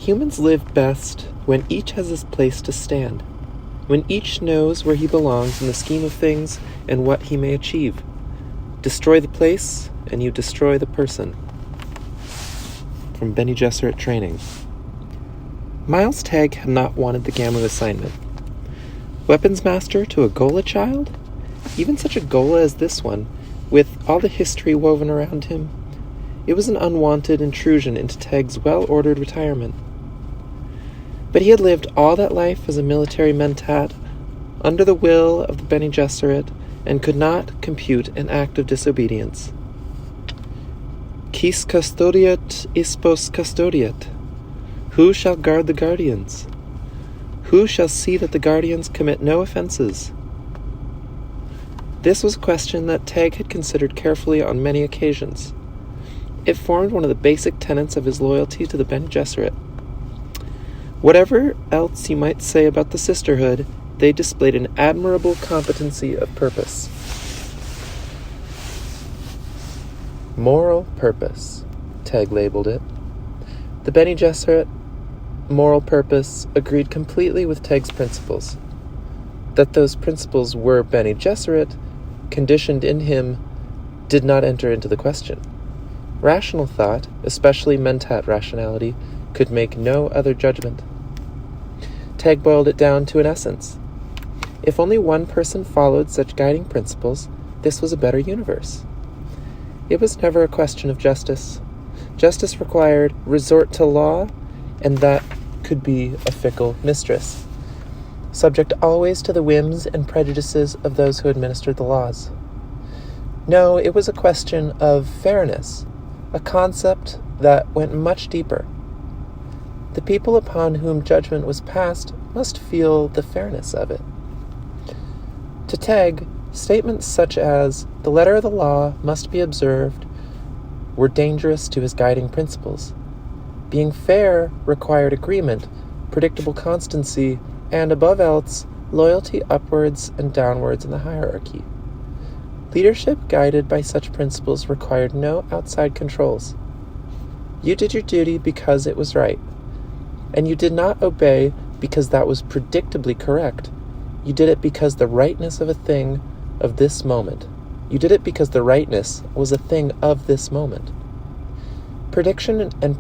Humans live best when each has his place to stand, when each knows where he belongs in the scheme of things and what he may achieve. Destroy the place, and you destroy the person. From Bene Gesserit Training. Miles Tagg had not wanted the Gamma assignment. Weapons Master to a Gola child? Even such a Gola as this one, with all the history woven around him. It was an unwanted intrusion into Tagg's well-ordered retirement. But he had lived all that life as a military mentat, under the will of the Bene Gesserit, and could not compute an act of disobedience. Quis custodiat ispos custodiat? Who shall guard the guardians? Who shall see that the guardians commit no offenses? This was a question that Tagg had considered carefully on many occasions. It formed one of the basic tenets of his loyalty to the Bene Gesserit. Whatever else you might say about the sisterhood, they displayed an admirable competency of purpose. Moral purpose, Tagg labeled it. The Bene Gesserit moral purpose agreed completely with Tagg's principles. That those principles were Bene Gesserit, conditioned in him, did not enter into the question. Rational thought, especially mentat rationality, could make no other judgment. Tagg boiled it down to an essence. If only one person followed such guiding principles, this was a better universe. It was never a question of justice. Justice required resort to law, and that could be a fickle mistress, subject always to the whims and prejudices of those who administered the laws. No, it was a question of fairness, a concept that went much deeper. The people upon whom judgment was passed must feel the fairness of it. To Tagg, statements such as, the letter of the law must be observed, were dangerous to his guiding principles. Being fair required agreement, predictable constancy, and above else, loyalty upwards and downwards in the hierarchy. Leadership guided by such principles required no outside controls. You did your duty because it was right, and you did not obey because that was predictably correct. You did it because the rightness of a thing of this moment. You did it because the rightness was a thing of this moment. Prediction and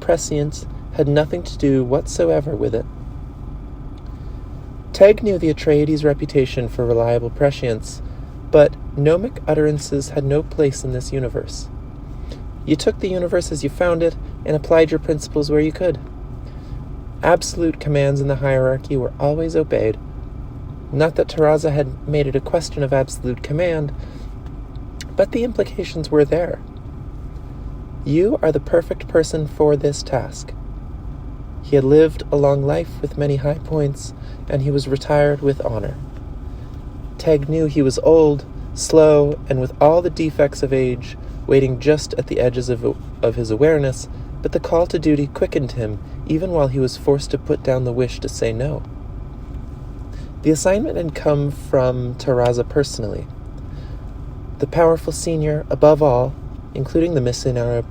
prescience had nothing to do whatsoever with it. Tagg knew the Atreides' reputation for reliable prescience, but gnomic utterances had no place in this universe. You took the universe as you found it and applied your principles where you could. Absolute commands in the hierarchy were always obeyed. Not that Terza had made it a question of absolute command, but the implications were there. You are the perfect person for this task. He had lived a long life with many high points, and he was retired with honor. Tagg knew he was old, slow, and with all the defects of age, waiting just at the edges of his awareness, but the call to duty quickened him, even while he was forced to put down the wish to say no. The assignment had come from Terza personally. The powerful senior, above all, including the Missionaria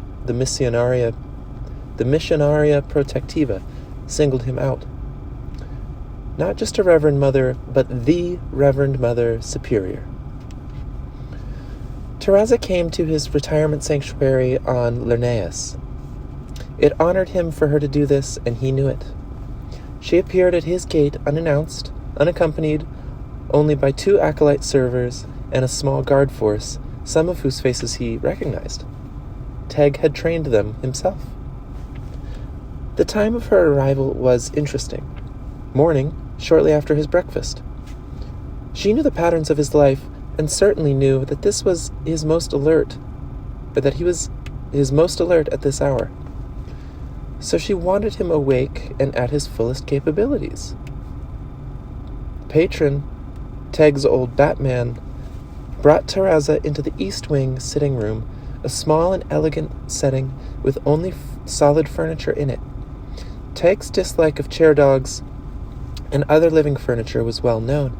Protectiva, singled him out. Not just a Reverend Mother, but the Reverend Mother Superior. Terza came to his retirement sanctuary on Lernaeus. It honored him for her to do this, and he knew it. She appeared at his gate unannounced, unaccompanied only by 2 acolyte servers and a small guard force, some of whose faces he recognized. Tagg had trained them himself. The time of her arrival was interesting. Morning, shortly after his breakfast. She knew the patterns of his life, and certainly knew that this was his most alert, but that he was his most alert at this hour. So she wanted him awake and at his fullest capabilities. Patron, Tagg's old Batman, brought Terza into the East Wing sitting room, a small and elegant setting with only solid furniture in it. Tagg's dislike of chair dogs and other living furniture was well known.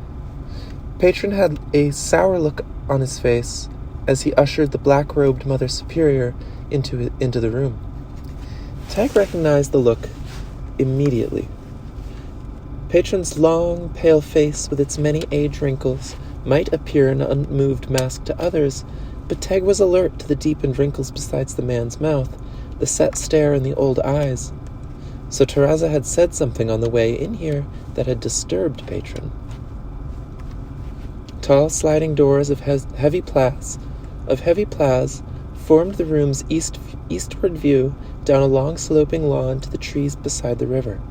Patron had a sour look on his face as he ushered the black-robed Mother Superior into the room. Tag recognized the look immediately. Patron's long, pale face with its many age wrinkles might appear an unmoved mask to others, but Tag was alert to the deepened wrinkles beside the man's mouth, the set stare in the old eyes. So Terza had said something on the way in here that had disturbed Patron. Tall sliding doors of heavy plaques formed the room's eastward view down a long sloping lawn to the trees beside the river.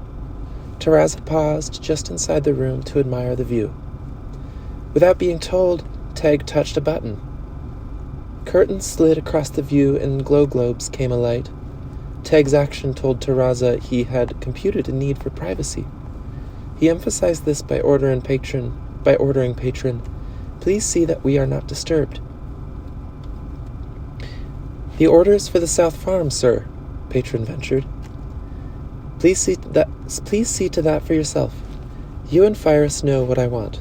Terza paused just inside the room to admire the view. Without being told, Tag touched a button. Curtains slid across the view and glow globes came alight. Tag's action told Terza he had computed a need for privacy. He emphasized this by ordering Patron, "Please see that we are not disturbed." "The orders for the South Farm, sir," Patron ventured. Please see to that for yourself. You and Fyrus know what I want."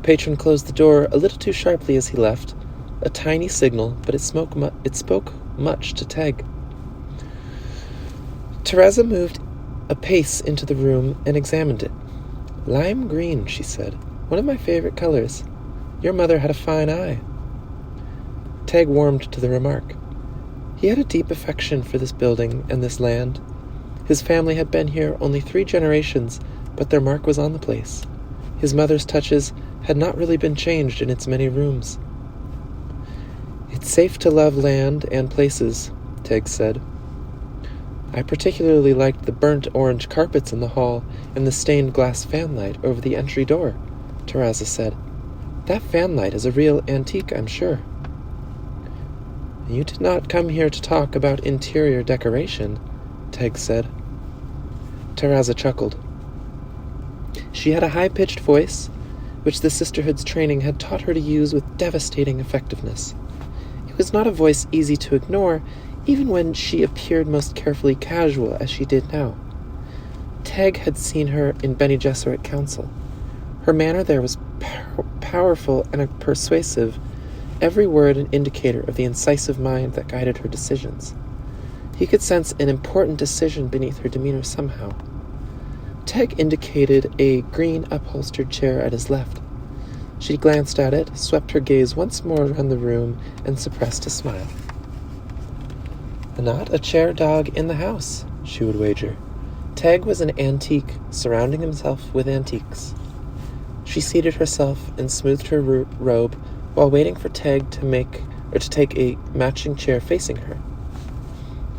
Patron closed the door a little too sharply as he left, a tiny signal, but it spoke much to Tag. Terza moved a pace into the room and examined it. "Lime green," she said. "One of my favorite colors. Your mother had a fine eye." Tag warmed to the remark. He had a deep affection for this building and this land. His family had been here only 3 generations, but their mark was on the place. His mother's touches had not really been changed in its many rooms. "It's safe to love land and places," Tag said. "I particularly liked the burnt orange carpets in the hall and the stained glass fanlight over the entry door," Terza said. "That fanlight is a real antique, I'm sure." "You did not come here to talk about interior decoration," Tag said. Terza chuckled. She had a high-pitched voice, which the Sisterhood's training had taught her to use with devastating effectiveness. It was not a voice easy to ignore, even when she appeared most carefully casual as she did now. Tag had seen her in Bene Gesserit Council. Her manner there was powerful and persuasive, every word an indicator of the incisive mind that guided her decisions. He could sense an important decision beneath her demeanor somehow. Tag indicated a green upholstered chair at his left. She glanced at it, swept her gaze once more around the room, and suppressed a smile. "Not a chair dog in the house," she would wager. Tag was an antique, surrounding himself with antiques. She seated herself and smoothed her robe while waiting for Tag to take a matching chair facing her.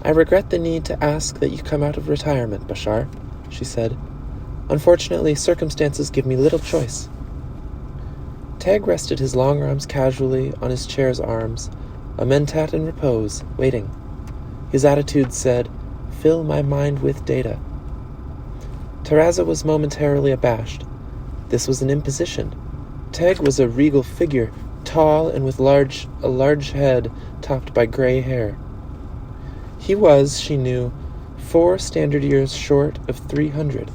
"I regret the need to ask that you come out of retirement, Bashar," she said. "Unfortunately, circumstances give me little choice." Tag rested his long arms casually on his chair's arms, a mentat in repose, waiting. His attitude said, "Fill my mind with data." Terza was momentarily abashed. This was an imposition. Tag was a regal figure, tall and with a large head topped by gray hair. He was, she knew, 4 standard years short of 300.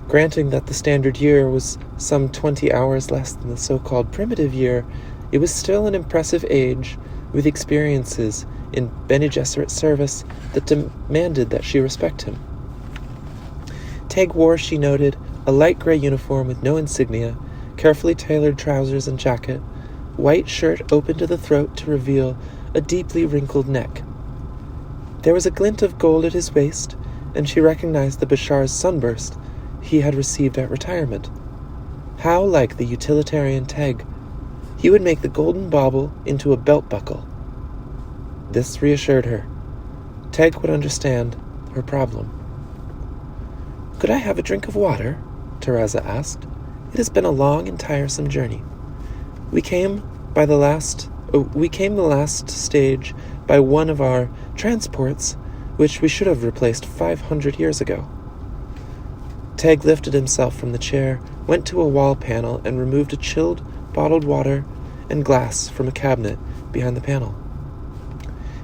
Granting that the standard year was some 20 hours less than the so-called primitive year, it was still an impressive age, with experiences in Bene Gesserit service that demanded that she respect him. Tag wore, she noted, a light gray uniform with no insignia, carefully tailored trousers and jacket, white shirt open to the throat to reveal a deeply wrinkled neck. There was a glint of gold at his waist, and she recognized the Bashar's sunburst he had received at retirement. How like the utilitarian Tag! He would make the golden bauble into a belt buckle. This reassured her. Tag would understand her problem. "Could I have a drink of water?" Terza asked. "It has been a long and tiresome journey. We came the last stage by one of our transports, which we should have replaced 500 years ago." Tag lifted himself from the chair, went to a wall panel, and removed a chilled, bottled water and glass from a cabinet behind the panel.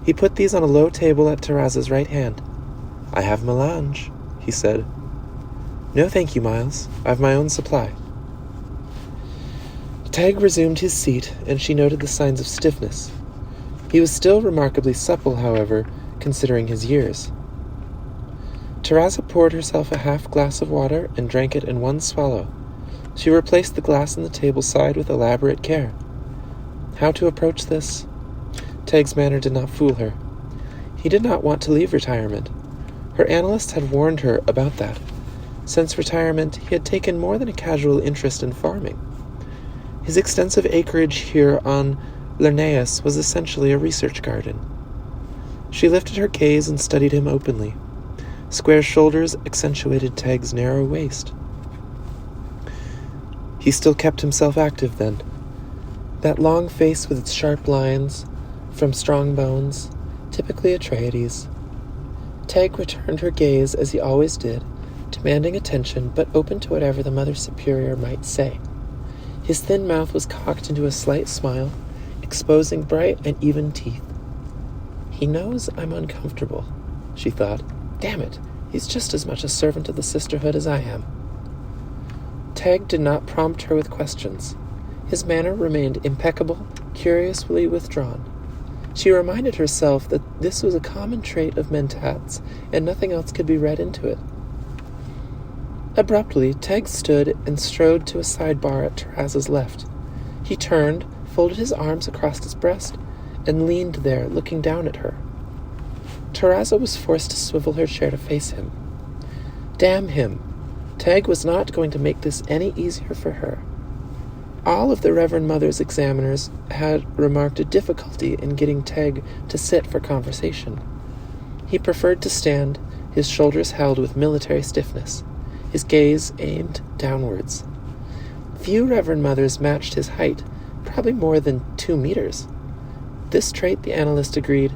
He put these on a low table at Terza's right hand. "I have melange," he said. "No, thank you, Miles. I've my own supply." Tag resumed his seat, and she noted the signs of stiffness. He was still remarkably supple, however, considering his years. Terza poured herself a half glass of water and drank it in one swallow. She replaced the glass on the table side with elaborate care. How to approach this? Teg's manner did not fool her. He did not want to leave retirement. Her analysts had warned her about that. Since retirement, he had taken more than a casual interest in farming. His extensive acreage here on Linnaeus was essentially a research garden. She lifted her gaze and studied him openly. Square shoulders accentuated Teg's narrow waist. He still kept himself active then. That long face with its sharp lines, from strong bones, typically Atreides. Teg returned her gaze as he always did, demanding attention but open to whatever the Mother Superior might say. His thin mouth was cocked into a slight smile, exposing bright and even teeth. He knows I'm uncomfortable, she thought. Damn it, he's just as much a servant of the sisterhood as I am. Teg did not prompt her with questions. His manner remained impeccable, curiously withdrawn. She reminded herself that this was a common trait of mentats, and nothing else could be read into it. Abruptly, Teg stood and strode to a sidebar at Terza's left. He turned, folded his arms across his breast, and leaned there, looking down at her. Terza was forced to swivel her chair to face him. Damn him! Teg was not going to make this any easier for her. All of the Reverend Mother's examiners had remarked a difficulty in getting Teg to sit for conversation. He preferred to stand, his shoulders held with military stiffness, his gaze aimed downwards. Few Reverend Mothers matched his height, probably more than 2 meters. This trait, the analyst agreed,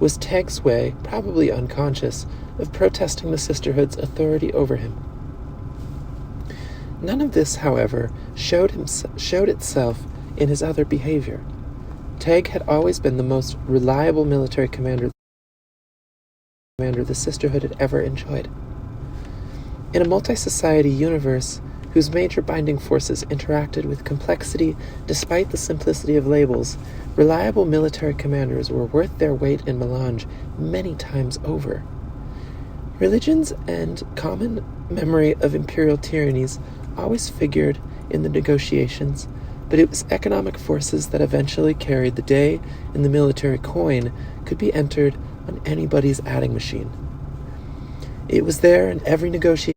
was Teg's way, probably unconscious, of protesting the sisterhood's authority over him. None of this, however, showed itself in his other behavior. Teg had always been the most reliable military commander the sisterhood had ever enjoyed. In a multi-society universe whose major binding forces interacted with complexity despite the simplicity of labels, reliable military commanders were worth their weight in melange many times over. Religions and common memory of imperial tyrannies always figured in the negotiations, but it was economic forces that eventually carried the day, and the military coin could be entered on anybody's adding machine. It was there in every negotiation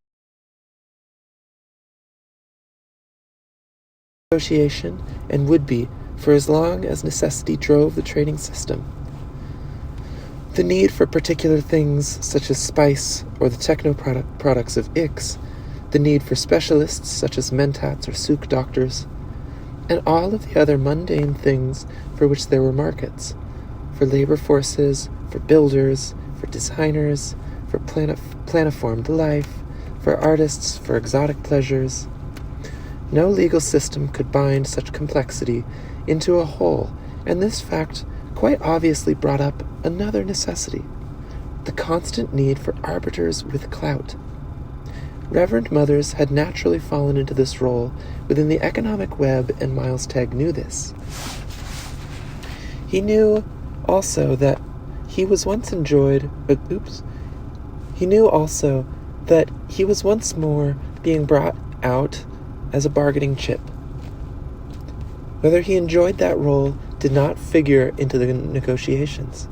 and would be for as long as necessity drove the trading system. The need for particular things such as spice or the techno-products of Ix, the need for specialists such as mentats or souk doctors, and all of the other mundane things for which there were markets, for labor forces, for builders, for designers, for planiformed life, for artists, for exotic pleasures. No legal system could bind such complexity into a whole, and this fact quite obviously brought up another necessity, the constant need for arbiters with clout. Reverend Mothers had naturally fallen into this role within the economic web, and Miles Teg knew this. He knew also that he was once more being brought out as a bargaining chip. Whether he enjoyed that role did not figure into the negotiations.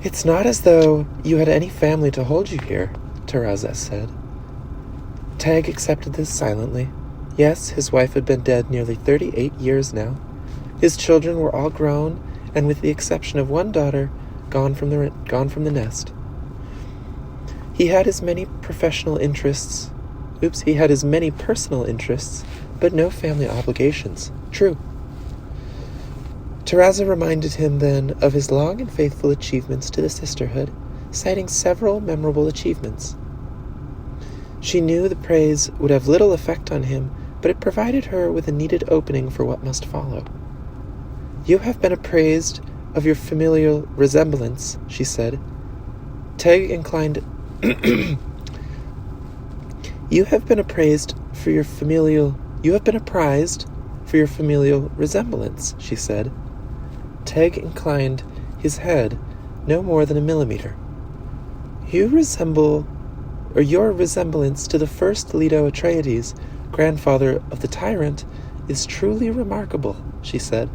It's not as though you had any family to hold you here, Terza said. Teg accepted this silently. Yes, his wife had been dead nearly 38 years now. His children were all grown, and with the exception of one daughter, gone from the nest. He had his many personal interests, but no family obligations. True. Terza reminded him then of his long and faithful achievements to the sisterhood, citing several memorable achievements. She knew the praise would have little effect on him, but it provided her with a needed opening for what must follow. You have been appraised of your familial resemblance, she said. Teg inclined. You have been apprised for your familial resemblance, she said. Teg inclined his head, no more than a millimeter. Your resemblance to the first Leto Atreides, grandfather of the tyrant, is truly remarkable, she said.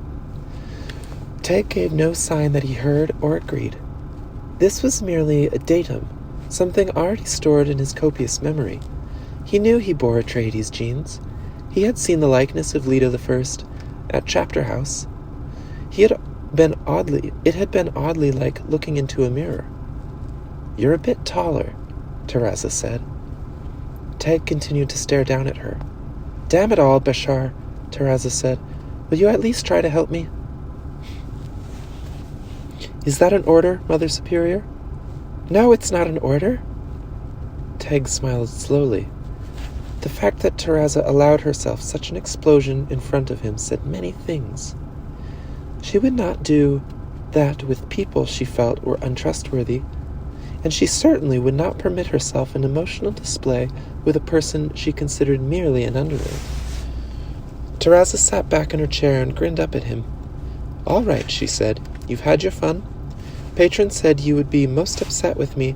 Teg gave no sign that he heard or agreed. This was merely a datum, something already stored in his copious memory. He knew he bore Atreides genes. He had seen the likeness of Leto I at Chapter House. It had been oddly like looking into a mirror. You're a bit taller, Terza said. Teg continued to stare down at her. Damn it all, Bashar, Terza said. Will you at least try to help me? Is that an order, Mother Superior? No, it's not an order. Teg smiled slowly. The fact that Terza allowed herself such an explosion in front of him said many things. She would not do that with people she felt were untrustworthy, and she certainly would not permit herself an emotional display with a person she considered merely an underling. Terza sat back in her chair and grinned up at him. All right, she said. You've had your fun. Patron said you would be most upset with me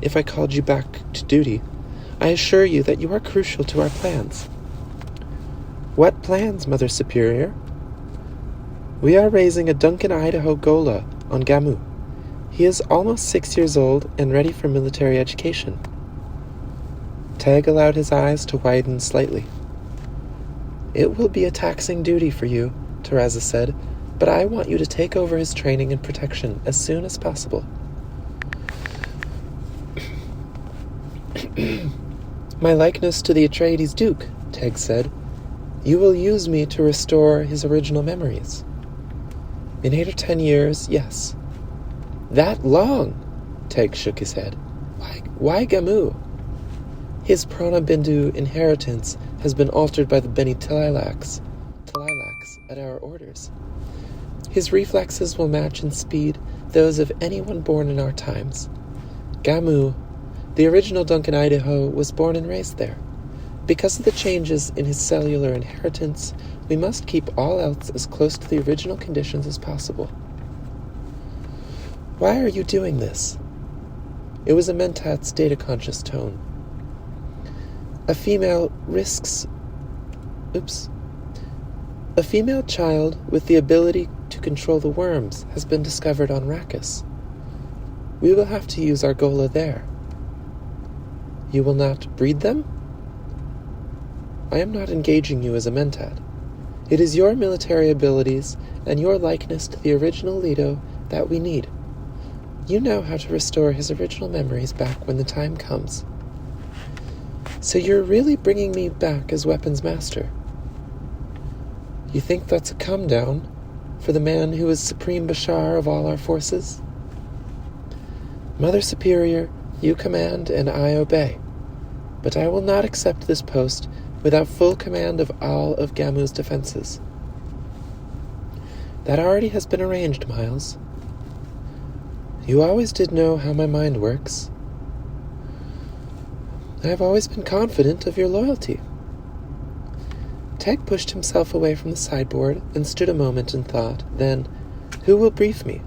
if I called you back to duty. I assure you that you are crucial to our plans. What plans, Mother Superior? We are raising a Duncan Idaho Gola on Gamu. He is almost 6 years old and ready for military education. Teg allowed his eyes to widen slightly. It will be a taxing duty for you, Terza said, but I want you to take over his training and protection as soon as possible. My likeness to the Atreides Duke, Teg said. You will use me to restore his original memories. In 8 or 10 years, yes. That long? Teg shook his head. Why Gamu? His Prana Bindu inheritance has been altered by the Beni Tlilax at our orders. His reflexes will match in speed those of anyone born in our times. Gamu, the original Duncan Idaho, was born and raised there. Because of the changes in his cellular inheritance, we must keep all else as close to the original conditions as possible. Why are you doing this? It was a Mentat's data-conscious tone. A female child with the ability to control the worms has been discovered on Arrakis. We will have to use our Gola there. You will not breed them? I am not engaging you as a Mentat. It is your military abilities and your likeness to the original Leto that we need. You know how to restore his original memories back when the time comes. So you're really bringing me back as weapons master. You think that's a come-down for the man who is Supreme Bashar of all our forces? Mother Superior, you command and I obey, but I will not accept this post without full command of all of Gamu's defenses. That already has been arranged, Miles. You always did know how my mind works. I have always been confident of your loyalty. Teg pushed himself away from the sideboard and stood a moment in thought. Then, who will brief me?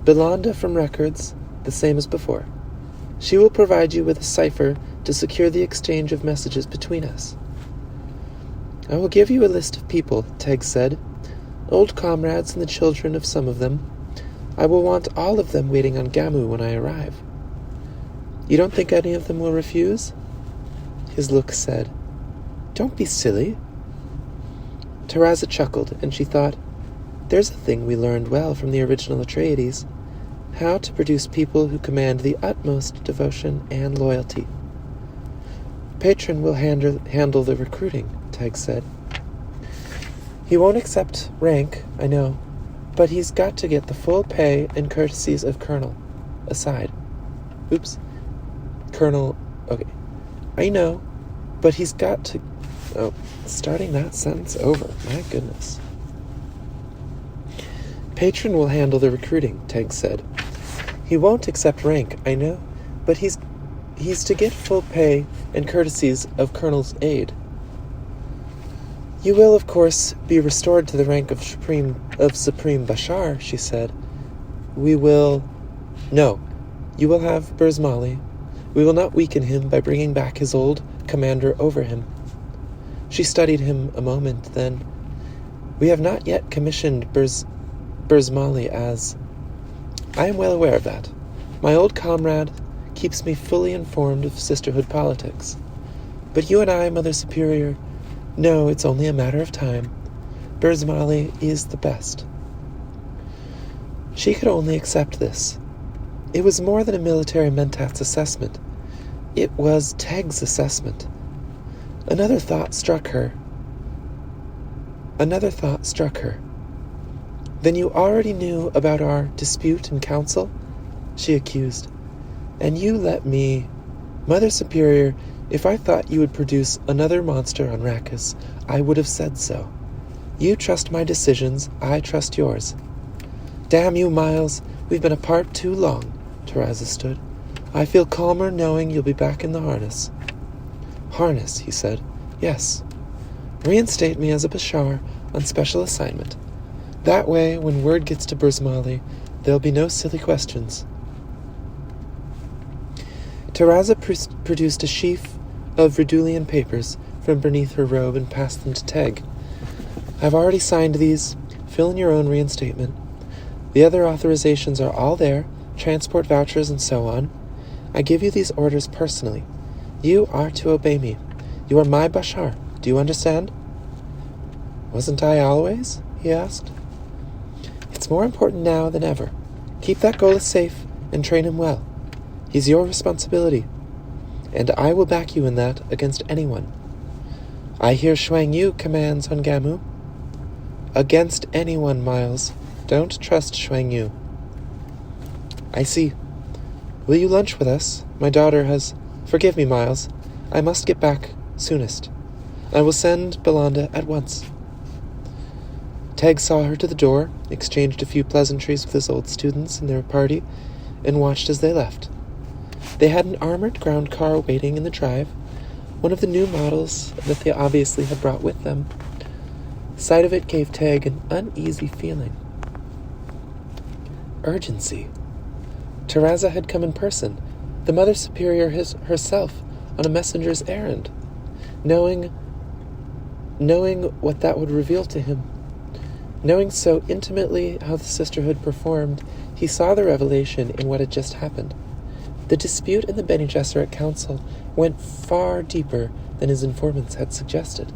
Belanda from Records, the same as before. She will provide you with a cipher to secure the exchange of messages between us. I will give you a list of people, Teg said. Old comrades and the children of some of them. I will want all of them waiting on Gamu when I arrive. You don't think any of them will refuse? His look said, Don't be silly. Terza chuckled, and she thought, There's a thing we learned well from the original Atreides, how to produce people who command the utmost devotion and loyalty. Patron will handle the recruiting, Teg said. He won't accept rank, I know, but he's got to get the full pay and courtesies of Colonel. Aside. Colonel... Okay. I know, but he's got to... Oh, starting that sentence over. My goodness. Patron will handle the recruiting, Teg said. He won't accept rank, I know, but he's to get full pay and courtesies of Colonel's aid. You will, of course, be restored to the rank of Supreme Bashar, she said. We will... No, you will have Burzmali. We will not weaken him by bringing back his old commander over him. She studied him a moment, then... We have not yet commissioned Burzmali as... I am well aware of that. My old comrade keeps me fully informed of sisterhood politics. But you and I, Mother Superior, know it's only a matter of time. Burzmali is the best. She could only accept this. It was more than a military mentat's assessment. It was Teg's assessment. Another thought struck her. Then you already knew about our dispute in council? She accused. And you let me... Mother Superior, if I thought you would produce another monster on Arrakis, I would have said so. You trust my decisions, I trust yours. Damn you, Miles, we've been apart too long, Terza stood. I feel calmer knowing you'll be back in the harness. Harness, he said. Yes. Reinstate me as a Bashar on special assignment. That way, when word gets to Burzmali, there'll be no silly questions. Terza produced a sheaf of Verdulian papers from beneath her robe and passed them to Teg. I've already signed these. Fill in your own reinstatement. The other authorizations are all there, transport vouchers and so on. I give you these orders personally. You are to obey me. You are my Bashar. Do you understand? Wasn't I always? He asked. It's more important now than ever. Keep that Gola safe and train him well. He's your responsibility. And I will back you in that against anyone. I hear Shuang Yu commands on Gamu. Against anyone, Miles. Don't trust Shuang Yu. I see. Will you lunch with us? My daughter has... Forgive me, Miles. I must get back soonest. I will send Belanda at once. Teg saw her to the door, exchanged a few pleasantries with his old students and their party, and watched as they left. They had an armored ground car waiting in the drive, one of the new models that they obviously had brought with them. The sight of it gave Teg an uneasy feeling. Urgency. Terza had come in person, the Mother Superior herself, on a messenger's errand, knowing what that would reveal to him. Knowing so intimately how the sisterhood performed, he saw the revelation in what had just happened. The dispute in the Bene Gesserit Council went far deeper than his informants had suggested.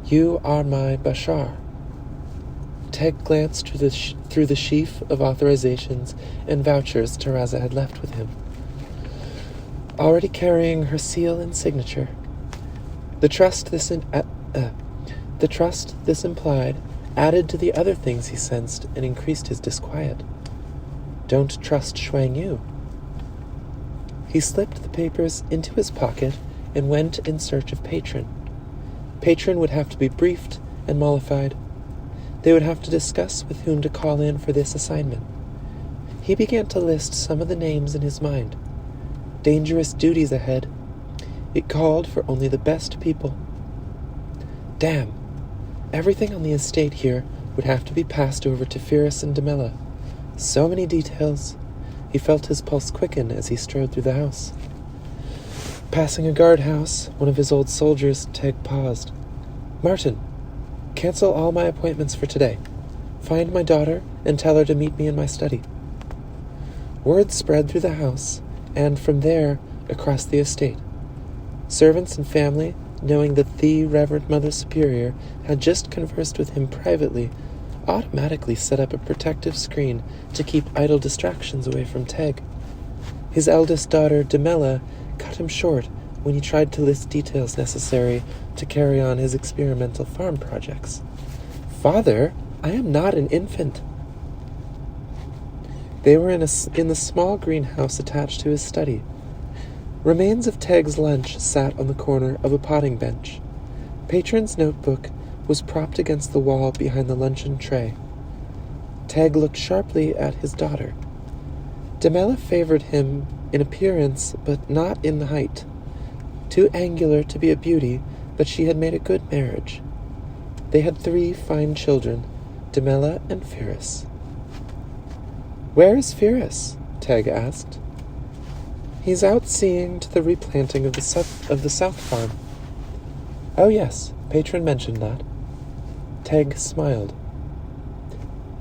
You are my Bashar. Teg glanced through the sheaf of authorizations and vouchers Terza had left with him, already carrying her seal and signature. The trust this implied added to the other things he sensed and increased his disquiet. Don't trust Shuang Yu. He slipped the papers into his pocket and went in search of Patron. Patron would have to be briefed and mollified. They would have to discuss with whom to call in for this assignment. He began to list some of the names in his mind. Dangerous duties ahead. It called for only the best people. Damn. Everything on the estate here would have to be passed over to Firis and Demella. So many details. He felt his pulse quicken as he strode through the house. Passing a guardhouse, one of his old soldiers, Teg paused. Martin, cancel all my appointments for today. Find my daughter and tell her to meet me in my study. Word spread through the house, and from there across the estate. Servants and family, knowing that the Reverend Mother Superior had just conversed with him privately, automatically set up a protective screen to keep idle distractions away from Teg. His eldest daughter, Demella, cut him short when he tried to list details necessary to carry on his experimental farm projects. Father, I am not an infant. They were in the small greenhouse attached to his study. Remains of Teg's lunch sat on the corner of a potting bench. Patron's notebook was propped against the wall behind the luncheon tray. Teg looked sharply at his daughter. Demella favored him in appearance, but not in the height. Too angular to be a beauty, but she had made a good marriage. They had 3 fine children, Demella and Firis. "Where is Pyrrhus?" Teg asked. "He's out seeing to the replanting of the South Farm." "Oh yes, Patron mentioned that." Teg smiled.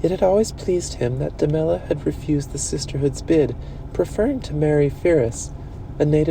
It had always pleased him that Demella had refused the sisterhood's bid, preferring to marry Pyrrhus, a native